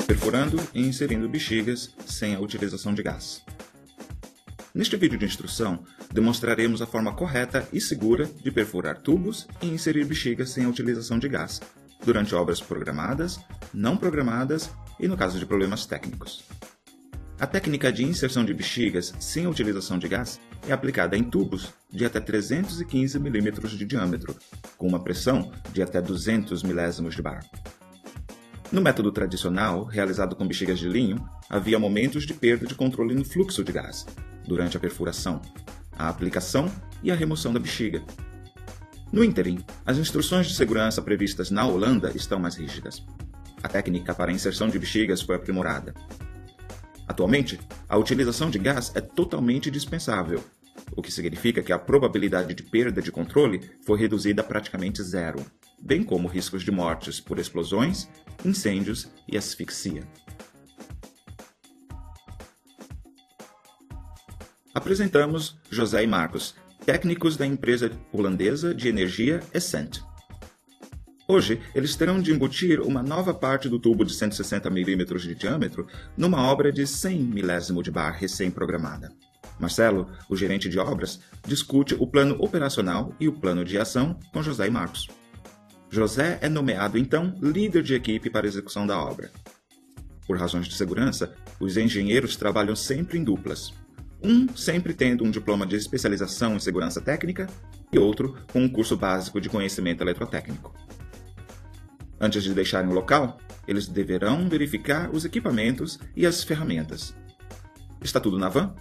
Perfurando e inserindo bexigas sem a utilização de gás. Neste vídeo de instrução, demonstraremos a forma correta e segura de perfurar tubos e inserir bexigas sem a utilização de gás, durante obras programadas, não programadas e no caso de problemas técnicos. A técnica de inserção de bexigas sem a utilização de gás é aplicada em tubos de até 315 mm de diâmetro, com uma pressão de até 200 milésimos de bar. No método tradicional, realizado com bexigas de linho, havia momentos de perda de controle no fluxo de gás, durante a perfuração, a aplicação e a remoção da bexiga. No ínterim, as instruções de segurança previstas na Holanda estão mais rígidas. A técnica para a inserção de bexigas foi aprimorada. Atualmente, a utilização de gás é totalmente dispensável, o que significa que a probabilidade de perda de controle foi reduzida a praticamente zero, bem como riscos de mortes por explosões, incêndios e asfixia. Apresentamos José e Marcos, técnicos da empresa holandesa de energia Essent. Hoje, eles terão de embutir uma nova parte do tubo de 160 mm de diâmetro numa obra de 100 milésimo de bar recém-programada. Marcelo, o gerente de obras, discute o plano operacional e o plano de ação com José e Marcos. José é nomeado, então, líder de equipe para a execução da obra. Por razões de segurança, os engenheiros trabalham sempre em duplas. Um sempre tendo um diploma de especialização em segurança técnica e outro com um curso básico de conhecimento eletrotécnico. Antes de deixarem o local, eles deverão verificar os equipamentos e as ferramentas. Está tudo na van?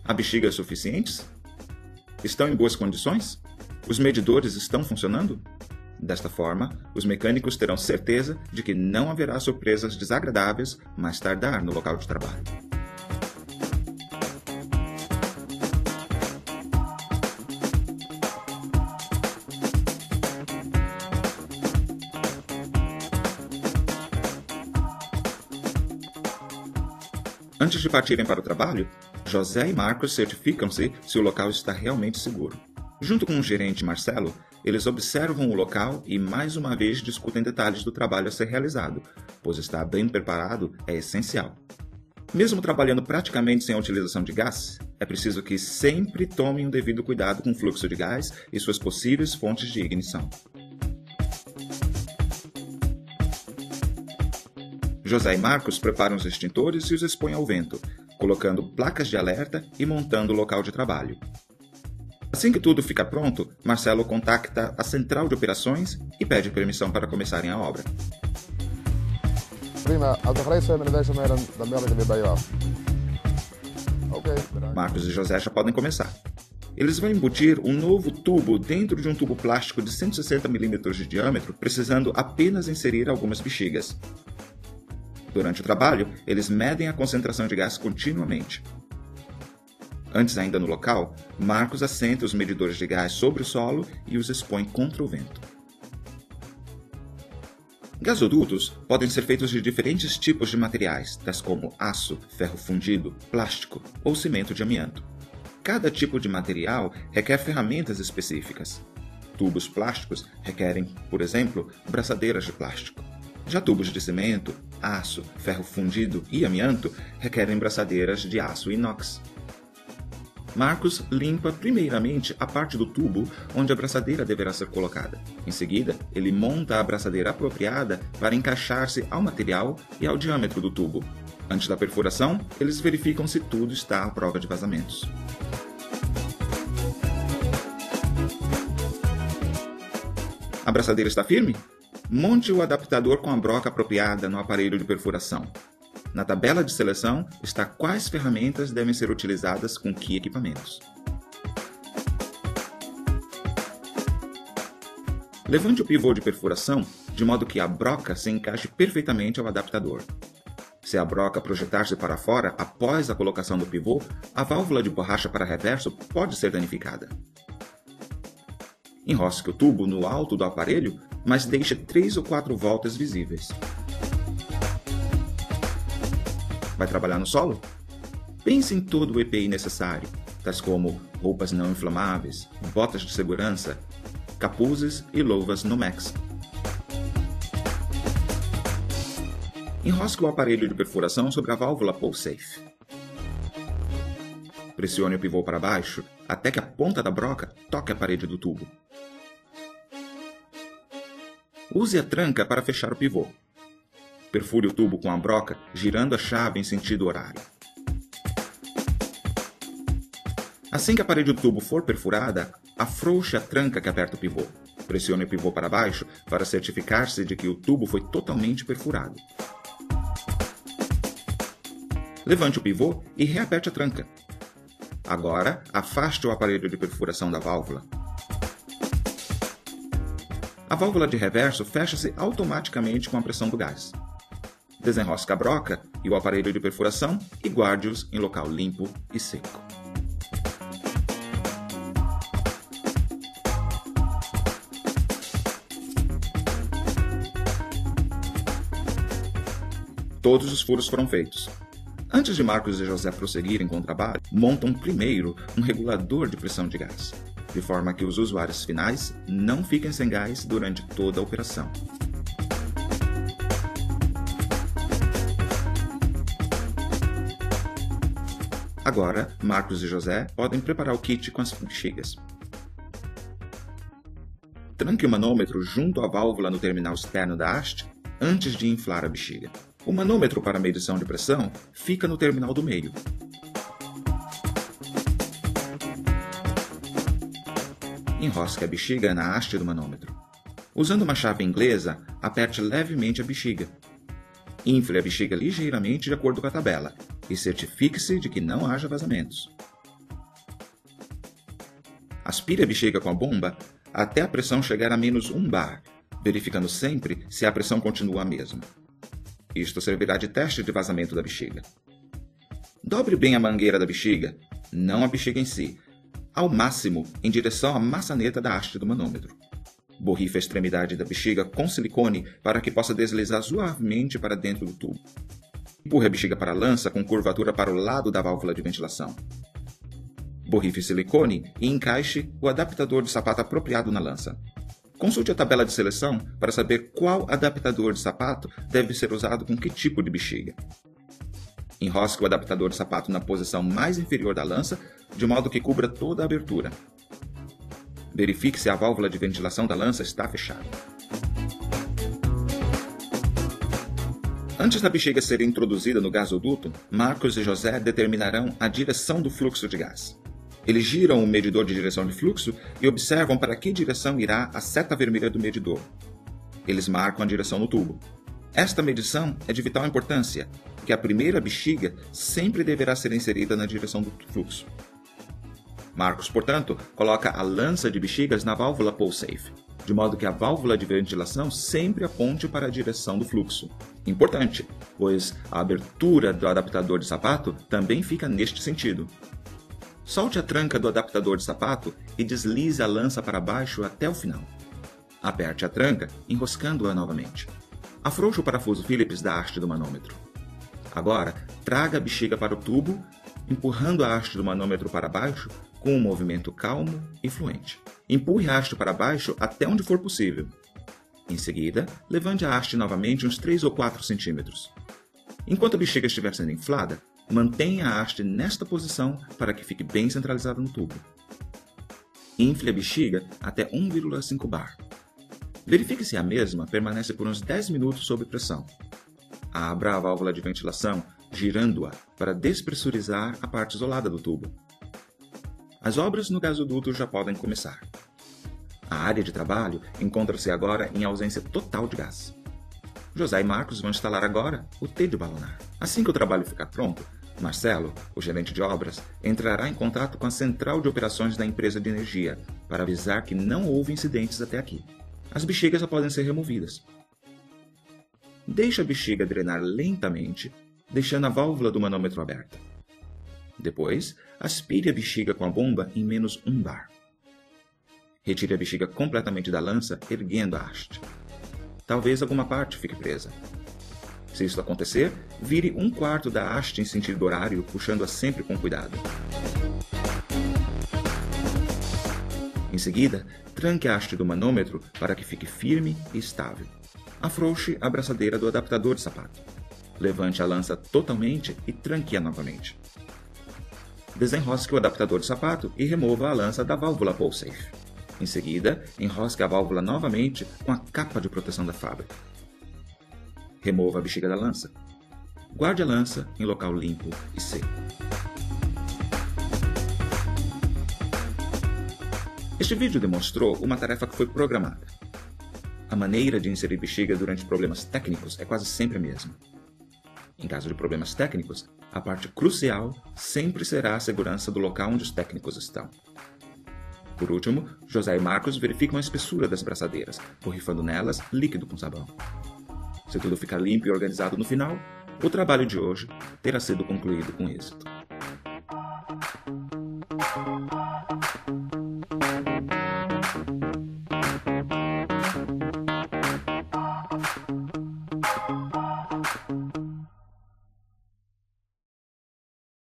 Há bexigas suficientes? Estão em boas condições? Os medidores estão funcionando? Desta forma, os mecânicos terão certeza de que não haverá surpresas desagradáveis mais tardar no local de trabalho. Antes de partirem para o trabalho, José e Marcos certificam-se se o local está realmente seguro. Junto com o gerente Marcelo, eles observam o local e mais uma vez discutem detalhes do trabalho a ser realizado, pois estar bem preparado é essencial. Mesmo trabalhando praticamente sem a utilização de gás, é preciso que sempre tomem o devido cuidado com o fluxo de gás e suas possíveis fontes de ignição. José e Marcos preparam os extintores e os expõem ao vento, colocando placas de alerta e montando o local de trabalho. Assim que tudo fica pronto, Marcelo contacta a central de operações e pede permissão para começarem a obra. Marcos e José já podem começar. Eles vão embutir um novo tubo dentro de um tubo plástico de 160 mm de diâmetro, precisando apenas inserir algumas bexigas. Durante o trabalho, eles medem a concentração de gás continuamente. Antes ainda no local, Marcos assenta os medidores de gás sobre o solo e os expõe contra o vento. Gasodutos podem ser feitos de diferentes tipos de materiais, tais como aço, ferro fundido, plástico ou cimento de amianto. Cada tipo de material requer ferramentas específicas. Tubos plásticos requerem, por exemplo, braçadeiras de plástico. Já tubos de cimento, aço, ferro fundido e amianto requerem braçadeiras de aço inox. Marcos limpa primeiramente a parte do tubo onde a braçadeira deverá ser colocada. Em seguida, ele monta a braçadeira apropriada para encaixar-se ao material e ao diâmetro do tubo. Antes da perfuração, eles verificam se tudo está à prova de vazamentos. A braçadeira está firme? Monte o adaptador com a broca apropriada no aparelho de perfuração. Na tabela de seleção está quais ferramentas devem ser utilizadas com que equipamentos. Levante o pivô de perfuração de modo que a broca se encaixe perfeitamente ao adaptador. Se a broca projetar-se para fora após a colocação do pivô, a válvula de borracha para reverso pode ser danificada. Enrosque o tubo no alto do aparelho, mas deixe 3 ou 4 voltas visíveis. Vai trabalhar no solo? Pense em todo o EPI necessário, tais como roupas não inflamáveis, botas de segurança, capuzes e luvas Nomex. Enrosque o aparelho de perfuração sobre a válvula pull-safe. Pressione o pivô para baixo até que a ponta da broca toque a parede do tubo. Use a tranca para fechar o pivô. Perfure o tubo com a broca, girando a chave em sentido horário. Assim que a parede do tubo for perfurada, afrouxe a tranca que aperta o pivô. Pressione o pivô para baixo para certificar-se de que o tubo foi totalmente perfurado. Levante o pivô e reaperte a tranca. Agora, afaste o aparelho de perfuração da válvula. A válvula de reverso fecha-se automaticamente com a pressão do gás. Desenrosque a broca e o aparelho de perfuração e guarde-os em local limpo e seco. Todos os furos foram feitos. Antes de Marcos e José prosseguirem com o trabalho, montam primeiro um regulador de pressão de gás, de forma que os usuários finais não fiquem sem gás durante toda a operação. Agora, Marcos e José podem preparar o kit com as bexigas. Tranque o manômetro junto à válvula no terminal externo da haste antes de inflar a bexiga. O manômetro para medição de pressão fica no terminal do meio. Enrosque a bexiga na haste do manômetro. Usando uma chave inglesa, aperte levemente a bexiga. Infle a bexiga ligeiramente de acordo com a tabela e certifique-se de que não haja vazamentos. Aspire a bexiga com a bomba até a pressão chegar a menos 1 bar, verificando sempre se a pressão continua a mesma. Isto servirá de teste de vazamento da bexiga. Dobre bem a mangueira da bexiga, não a bexiga em si, ao máximo em direção à maçaneta da haste do manômetro. Borrife a extremidade da bexiga com silicone para que possa deslizar suavemente para dentro do tubo. Empurre a bexiga para a lança com curvatura para o lado da válvula de ventilação. Borrife silicone e encaixe o adaptador de sapato apropriado na lança. Consulte a tabela de seleção para saber qual adaptador de sapato deve ser usado com que tipo de bexiga. Enrosque o adaptador de sapato na posição mais inferior da lança, de modo que cubra toda a abertura. Verifique se a válvula de ventilação da lança está fechada. Antes da bexiga ser introduzida no gasoduto, Marcos e José determinarão a direção do fluxo de gás. Eles giram o medidor de direção de fluxo e observam para que direção irá a seta vermelha do medidor. Eles marcam a direção no tubo. Esta medição é de vital importância, porque a primeira bexiga sempre deverá ser inserida na direção do fluxo. Marcos, portanto, coloca a lança de bexigas na válvula pull-safe, de modo que a válvula de ventilação sempre aponte para a direção do fluxo. Importante, pois a abertura do adaptador de sapato também fica neste sentido. Solte a tranca do adaptador de sapato e deslize a lança para baixo até o final. Aperte a tranca, enroscando-a novamente. Afrouxe o parafuso Phillips da haste do manômetro. Agora, traga a bexiga para o tubo, empurrando a haste do manômetro para baixo com um movimento calmo e fluente. Empurre a haste para baixo até onde for possível. Em seguida, levante a haste novamente uns 3 ou 4 centímetros. Enquanto a bexiga estiver sendo inflada, mantenha a haste nesta posição para que fique bem centralizada no tubo. Infle a bexiga até 1,5 bar. Verifique se a mesma permanece por uns 10 minutos sob pressão. Abra a válvula de ventilação, girando-a para despressurizar a parte isolada do tubo. As obras no gasoduto já podem começar. A área de trabalho encontra-se agora em ausência total de gás. José e Marcos vão instalar agora o T de balonar. Assim que o trabalho ficar pronto, Marcelo, o gerente de obras, entrará em contato com a central de operações da empresa de energia para avisar que não houve incidentes até aqui. As bexigas já podem ser removidas. Deixe a bexiga drenar lentamente, deixando a válvula do manômetro aberta. Depois, aspire a bexiga com a bomba em menos 1 bar. Retire a bexiga completamente da lança, erguendo a haste. Talvez alguma parte fique presa. Se isso acontecer, vire 1/4 da haste em sentido horário, puxando-a sempre com cuidado. Em seguida, tranque a haste do manômetro para que fique firme e estável. Afrouxe a braçadeira do adaptador de sapato. Levante a lança totalmente e tranque-a novamente. Desenrosque o adaptador de sapato e remova a lança da válvula Pull Safe. Em seguida, enrosque a válvula novamente com a capa de proteção da fábrica. Remova a bexiga da lança. Guarde a lança em local limpo e seco. Este vídeo demonstrou uma tarefa que foi programada. A maneira de inserir bexiga durante problemas técnicos é quase sempre a mesma. Em caso de problemas técnicos, a parte crucial sempre será a segurança do local onde os técnicos estão. Por último, José e Marcos verificam a espessura das braçadeiras, borrifando nelas líquido com sabão. Se tudo ficar limpo e organizado no final, o trabalho de hoje terá sido concluído com êxito.